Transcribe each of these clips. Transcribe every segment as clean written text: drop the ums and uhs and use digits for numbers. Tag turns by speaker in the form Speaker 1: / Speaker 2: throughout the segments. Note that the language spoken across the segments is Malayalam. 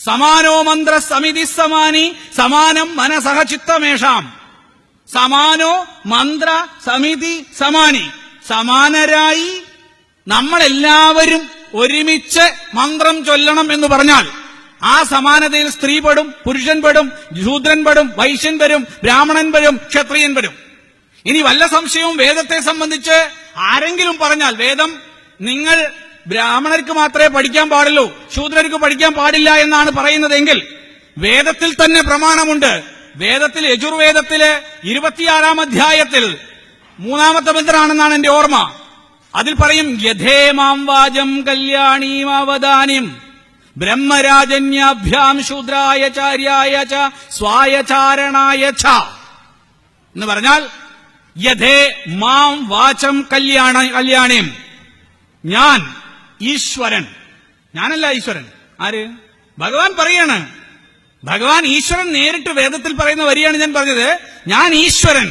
Speaker 1: സമാനോ മന്ത്ര സമിതി സമാനി സമാനം മനസഹ ചിത്തമേഷാം. സമാനോ മന്ത്ര സമിതി സമാനി. സമാനരായി നമ്മളെല്ലാവരും ഒരുമിച്ച് മന്ത്രം ചൊല്ലണം എന്ന് പറഞ്ഞാൽ ആ സമാനതയിൽ സ്ത്രീ പെടും, പുരുഷൻ പെടും, ശൂദ്രൻ പെടും, വൈശ്യൻ വരും, ബ്രാഹ്മണൻ വരും, ക്ഷത്രിയൻ വരും. ഇനി വല്ല സംശയവും വേദത്തെ സംബന്ധിച്ച് ആരെങ്കിലും പറഞ്ഞാൽ, വേദം നിങ്ങൾ ബ്രാഹ്മണർക്ക് മാത്രമേ പഠിക്കാൻ പാടുള്ളൂ, ശൂദ്രർക്ക് പഠിക്കാൻ പാടില്ല എന്നാണ് പറയുന്നതെങ്കിൽ വേദത്തിൽ തന്നെ പ്രമാണമുണ്ട്. വേദത്തിൽ യജുർവേദത്തിലെ 26-ാം അധ്യായത്തിൽ 3-ാമത്തെ മന്ത്രമാണെന്നാണ് എന്റെ ഓർമ്മ. അതിൽ പറയും, യഥേമാം വാചം കല്യാണീമാവദാനിം ബ്രഹ്മരാജന്യാഭ്യാം ശൂദ്രായ ചാര്യായ ച സ്വായചാരണായ ച എന്ന് പറഞ്ഞാൽ, യഥേ മാം വാചം കല്യാണിം, ഞാൻ ഈശ്വരൻ. ഞാനല്ല ഈശ്വരൻ. ആര്? ഭഗവാൻ പറയാണ്. ഭഗവാൻ ഈശ്വരൻ നേരിട്ട് വേദത്തിൽ പറയുന്ന വരിയാണ് ഞാൻ പറഞ്ഞത്. ഞാൻ ഈശ്വരൻ.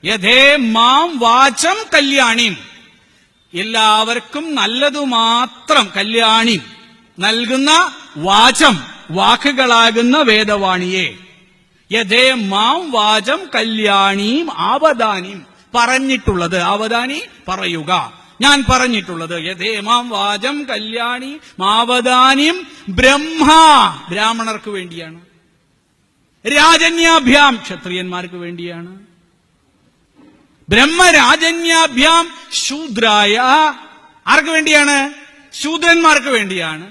Speaker 1: യഥേ മാം വാചം കല്യാണിം, എല്ലാവർക്കും നല്ലതു മാത്രം കല്യാണി നൽകുന്ന വാചം, വാക്കുകളാകുന്ന വേദവാണിയെ. യഥേ മാം വാചം കല്യാണീം ആവദാനിം, പറഞ്ഞിട്ടുള്ളത്. ആവദാനി പറയുക, ഞാൻ പറഞ്ഞിട്ടുള്ളത്. യഥേ മാം വാചം കല്യാണി മാവദാനിം ബ്രഹ്മ, ബ്രാഹ്മണർക്ക് വേണ്ടിയാണ്. രാജന്യാഭ്യാം, ക്ഷത്രിയന്മാർക്ക് വേണ്ടിയാണ്. ബ്രഹ്മരാജന്യാഭ്യാം ശൂദ്രായ, ആർക്ക് വേണ്ടിയാണ്? ശൂദ്രന്മാർക്ക് വേണ്ടിയാണ്.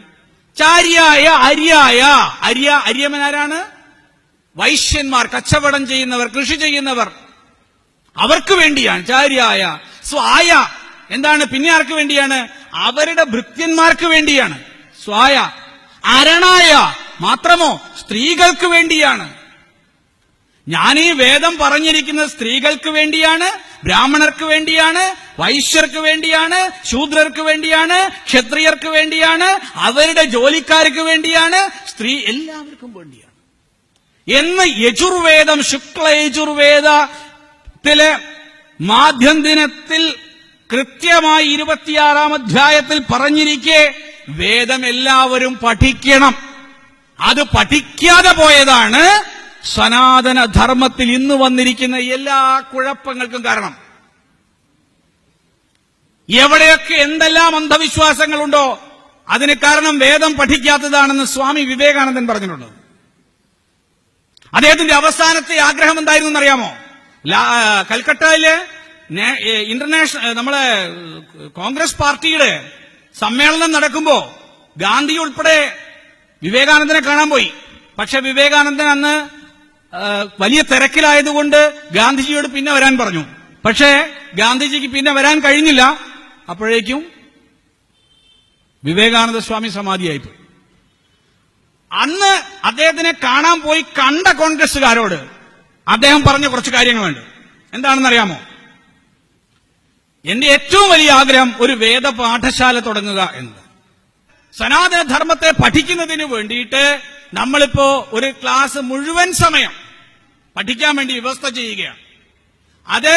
Speaker 1: ചാര്യായ അര്യായ, അര്യമനാരാണ്? വൈശ്യന്മാർ, കച്ചവടം ചെയ്യുന്നവർ, കൃഷി ചെയ്യുന്നവർ, അവർക്ക് വേണ്ടിയാണ്. ചാര്യായ. സ്വായ എന്താണ്? പിന്നെ ആർക്ക് വേണ്ടിയാണ്? അവരുടെ ഭൃത്യന്മാർക്ക് വേണ്ടിയാണ്. സ്വായ. അരണായ മാത്രമോ? സ്ത്രീകൾക്ക് വേണ്ടിയാണ്. ഞാൻ ഈ വേദം പറഞ്ഞിരിക്കുന്നത് സ്ത്രീകൾക്ക് വേണ്ടിയാണ്, ബ്രാഹ്മണർക്ക് വേണ്ടിയാണ്, വൈശ്യർക്ക് വേണ്ടിയാണ്, ശൂദ്രർക്ക് വേണ്ടിയാണ്, ക്ഷത്രിയർക്ക് വേണ്ടിയാണ്, അവരുടെ ജോലിക്കാർക്ക് വേണ്ടിയാണ്, സ്ത്രീ എല്ലാവർക്കും വേണ്ടിയാണ് എന്ന് യജുർവേദം, ശുക്ല യജുർവേദത്തിലെ മാധ്യം ദിനത്തിൽ കൃത്യമായി 26-ാം അധ്യായത്തിൽ പറഞ്ഞിരിക്കെ വേദം എല്ലാവരും പഠിക്കണം. അത് പഠിക്കാതെ പോയതാണ് സനാതന ധർമ്മത്തിൽ ഇന്ന് വന്നിരിക്കുന്ന എല്ലാ കുഴപ്പങ്ങൾക്കും കാരണം. എവിടെയൊക്കെ എന്തെല്ലാം അന്ധവിശ്വാസങ്ങളുണ്ടോ അതിന് കാരണം വേദം പഠിക്കാത്തതാണെന്ന് സ്വാമി വിവേകാനന്ദൻ പറഞ്ഞിട്ടുണ്ട്. അദ്ദേഹത്തിന്റെ അവസാനത്തെ ആഗ്രഹം എന്തായിരുന്നു എന്നറിയാമോ? കൽക്കട്ടയില് ഇന്റർനാഷണൽ നമ്മളെ കോൺഗ്രസ് പാർട്ടിയുടെ സമ്മേളനം നടക്കുമ്പോ ഗാന്ധി ഉൾപ്പെടെ വിവേകാനന്ദനെ കാണാൻ പോയി. പക്ഷെ വിവേകാനന്ദൻ അന്ന് വലിയ തിരക്കിലായതുകൊണ്ട് ഗാന്ധിജിയോട് പിന്നെ വരാൻ പറഞ്ഞു. പക്ഷേ ഗാന്ധിജിക്ക് പിന്നെ വരാൻ കഴിഞ്ഞില്ല. അപ്പോഴേക്കും വിവേകാനന്ദ സ്വാമി സമാധിയായിപ്പോയി. അന്ന് അദ്ദേഹത്തിനെ കാണാൻ പോയി കണ്ട കോൺഗ്രസുകാരോട് അദ്ദേഹം പറഞ്ഞ കുറച്ച് കാര്യങ്ങളുണ്ട്. എന്താണെന്നറിയാമോ? എന്റെ ഏറ്റവും വലിയ ആഗ്രഹം ഒരു വേദ പാഠശാല തുടങ്ങുക എന്നത്. സനാതന ധർമ്മത്തെ പഠിക്കുന്നതിന് വേണ്ടിയിട്ട് നമ്മളിപ്പോ ഒരു ക്ലാസ് മുഴുവൻ സമയം പഠിക്കാൻ വേണ്ടി വ്യവസ്ഥ ചെയ്യുകയാണ്. അത്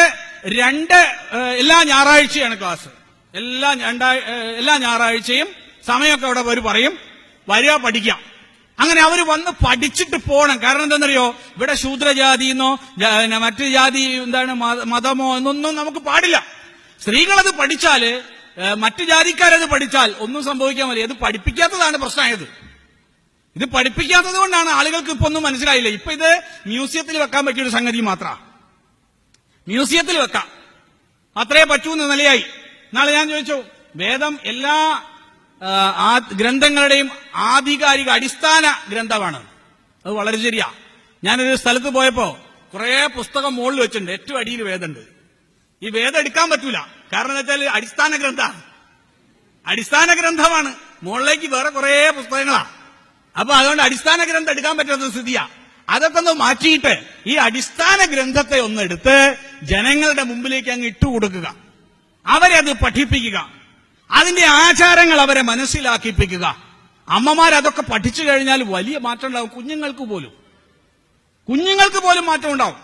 Speaker 1: എല്ലാ ഞായറാഴ്ചയാണ് ക്ലാസ്. എല്ലാ ഞായറാഴ്ചയും സമയമൊക്കെ അവിടെ അവർ പറയും, വരിക പഠിക്കാം. അങ്ങനെ അവർ വന്ന് പഠിച്ചിട്ട് പോകണം. കാരണം എന്താണെന്നറിയോ? ഇവിടെ ശൂദ്രജാതിന്നോ മറ്റു ജാതി എന്താണ് മതമോ എന്നൊന്നും നമുക്ക് പാടില്ല. സ്ത്രീകളത് പഠിച്ചാല്, മറ്റു ജാതിക്കാരത് പഠിച്ചാൽ ഒന്നും സംഭവിക്കാൻ മതി. അത് പഠിപ്പിക്കാത്തതാണ് പ്രശ്നമായത്. ഇത് പഠിപ്പിക്കാത്തത് കൊണ്ടാണ് ആളുകൾക്ക് ഇപ്പൊ ഒന്നും മനസ്സിലായില്ല. ഇപ്പൊ ഇത് മ്യൂസിയത്തിൽ വെക്കാൻ പറ്റിയൊരു സംഗതി മാത്രമാണ്. മ്യൂസിയത്തിൽ വെക്കാം, അത്രേ പറ്റൂന്ന് നിലയായി. നാളെ ഞാൻ ചോദിച്ചു, വേദം എല്ലാ ഗ്രന്ഥങ്ങളുടെയും ആധികാരിക അടിസ്ഥാന ഗ്രന്ഥമാണ്. അത് വളരെ ശരിയാ. ഞാനൊരു സ്ഥലത്ത് പോയപ്പോ കുറെ പുസ്തകം മുകളിൽ വെച്ചിട്ടുണ്ട്, ഏറ്റവും അടിയിൽ വേദമുണ്ട്. ഈ വേദം എടുക്കാൻ പറ്റൂല. കാരണം എന്താ വെച്ചാൽ അടിസ്ഥാന ഗ്രന്ഥമാണ്. മുകളിലേക്ക് വേറെ കുറെ പുസ്തകങ്ങളാ. അപ്പൊ അതുകൊണ്ട് അടിസ്ഥാന ഗ്രന്ഥം എടുക്കാൻ പറ്റാത്ത സ്ഥിതിയാ. അതൊക്കെ ഒന്ന് മാറ്റിയിട്ട് ഈ അടിസ്ഥാന ഗ്രന്ഥത്തെ ഒന്നെടുത്ത് ജനങ്ങളുടെ മുമ്പിലേക്ക് അങ്ങ് ഇട്ടുകൊടുക്കുക, അവരെ അത് പഠിപ്പിക്കുക, അതിന്റെ ആചാരങ്ങൾ അവരെ മനസ്സിലാക്കിപ്പിക്കുക. അമ്മമാരതൊക്കെ പഠിച്ചു കഴിഞ്ഞാൽ വലിയ മാറ്റം ഉണ്ടാവും. കുഞ്ഞുങ്ങൾക്ക് പോലും മാറ്റം ഉണ്ടാവും.